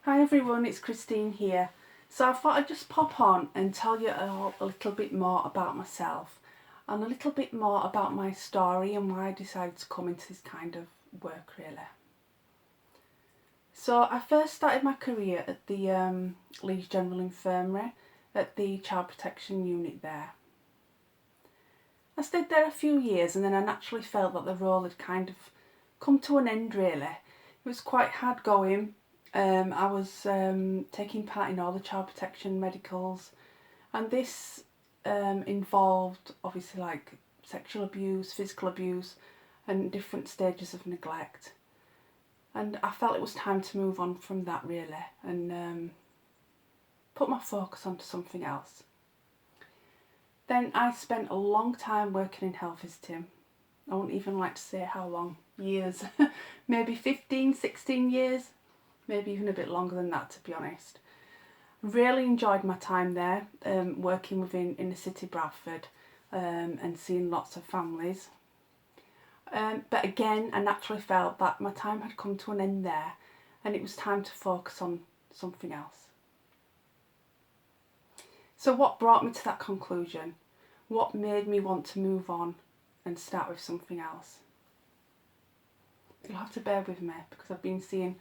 Hi everyone, it's Christine here. So I thought I'd just pop on and tell you a little bit more about myself and a little bit more about my story and why I decided to come into this kind of work really. So I first started my career at the Leeds General Infirmary at the Child Protection Unit there. I stayed there a few years and then I naturally felt that the role had kind of come to an end really. It was quite hard going. I was taking part in all the child protection medicals, and this involved obviously like sexual abuse, physical abuse, and different stages of neglect. And I felt it was time to move on from that really and put my focus onto something else. Then I spent a long time working in health visiting. I wouldn't even like to say how long, years, maybe 15, 16 years. Maybe even a bit longer than that, to be honest. Really enjoyed my time there, working within inner city Bradford and seeing lots of families. But again, I naturally felt that my time had come to an end there and it was time to focus on something else. So what brought me to that conclusion? What made me want to move on and start with something else? You'll have to bear with me because I've been seeing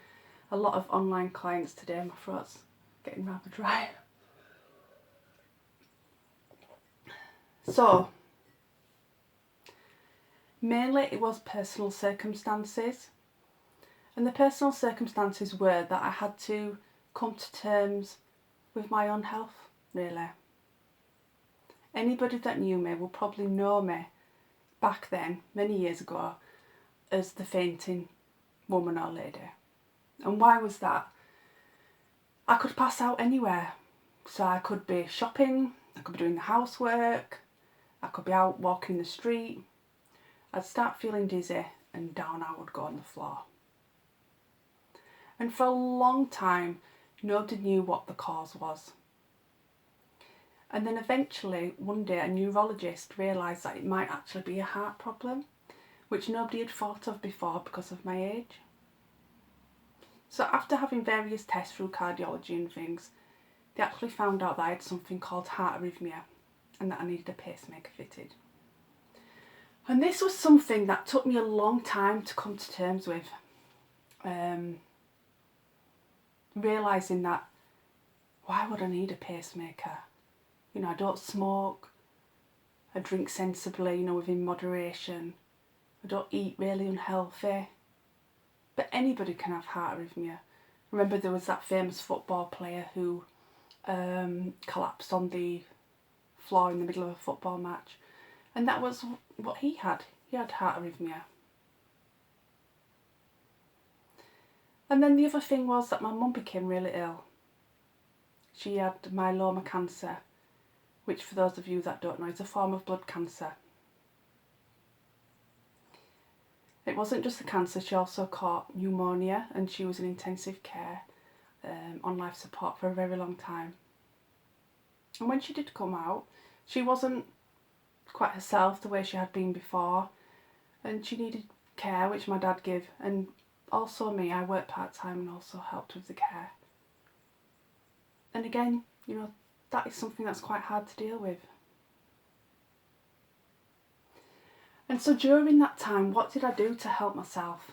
a lot of online clients today. My throat's getting rather dry. So, mainly it was personal circumstances. And the personal circumstances were that I had to come to terms with my own health, really. Anybody that knew me will probably know me back then, many years ago, as the fainting woman or lady. And why was that? I could pass out anywhere. So I could be shopping, I could be doing the housework, I could be out walking the street. I'd start feeling dizzy and down I would go on the floor. And for a long time, nobody knew what the cause was. And then eventually, one day, a neurologist realised that it might actually be a heart problem, which nobody had thought of before because of my age. So after having various tests through cardiology and things, they actually found out that I had something called heart arrhythmia and that I needed a pacemaker fitted. And this was something that took me a long time to come to terms with. Realising that, why would I need a pacemaker? You know, I don't smoke, I drink sensibly, within moderation. I don't eat really unhealthy. But anybody can have heart arrhythmia. Remember there was that famous football player who collapsed on the floor in the middle of a football match. And that was what he had. He had heart arrhythmia. And then the other thing was that my mum became really ill. She had myeloma cancer, which for those of you that don't know is a form of blood cancer. It wasn't just the cancer, she also caught pneumonia and she was in intensive care on life support for a very long time. And when she did come out, she wasn't quite herself the way she had been before, and she needed care, which my dad gave, and also me. I worked part-time and also helped with the care. And again, that is something that's quite hard to deal with. And so during that time, what did I do to help myself?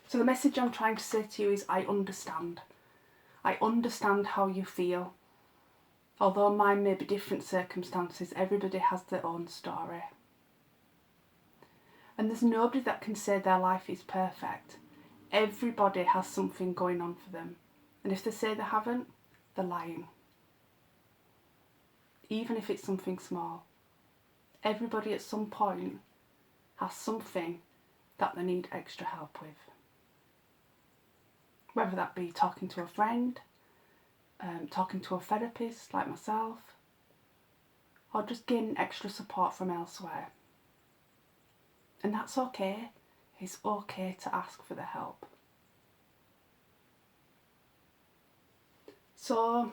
So the message I'm trying to say to you is I understand. I understand how you feel. Although mine may be different circumstances, everybody has their own story. And there's nobody that can say their life is perfect. Everybody has something going on for them. And if they say they haven't, they're lying. Even if it's something small. Everybody at some point has something that they need extra help with. Whether that be talking to a friend, talking to a therapist like myself, or just getting extra support from elsewhere. And that's okay. It's okay to ask for the help. So,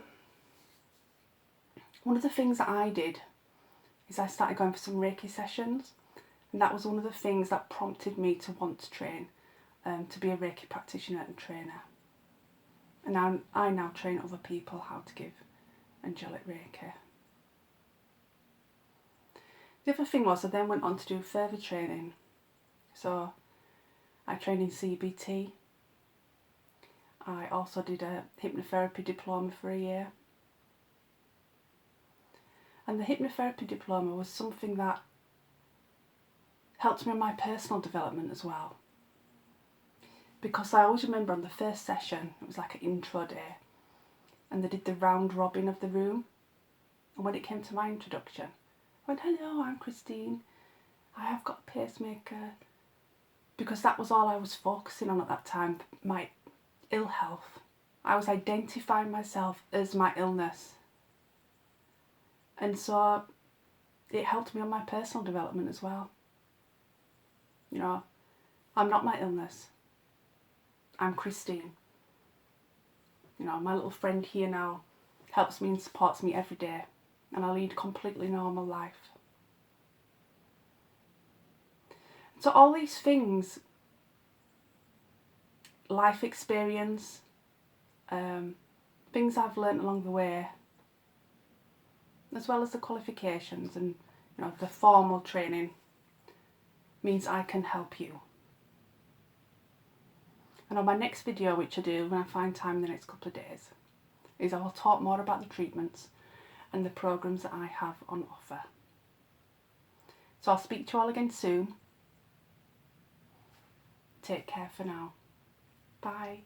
one of the things that I did is I started going for some Reiki sessions, and that was one of the things that prompted me to want to train, to be a Reiki practitioner and trainer. And I now train other people how to give angelic Reiki. The other thing was I then went on to do further training. So I trained in CBT. I also did a hypnotherapy diploma for a year. And the hypnotherapy diploma was something that helped me in my personal development as well. Because I always remember on the first session, it was like an intro day, and they did the round robin of the room. And when it came to my introduction, I went, "Hello, I'm Christine. I have got a pacemaker." Because that was all I was focusing on at that time, my ill health. I was identifying myself as my illness. And so it helped me on my personal development as well. You know, I'm not my illness. I'm Christine. You know, my little friend here now helps me and supports me every day, and I lead a completely normal life. So all these things, life experience, things I've learnt along the way, as well as the qualifications and the formal training, means I can help you. And on my next video, which I do when I find time in the next couple of days, is I will talk more about the treatments and the programs that I have on offer. So I'll speak to you all again soon. Take care for now. Bye.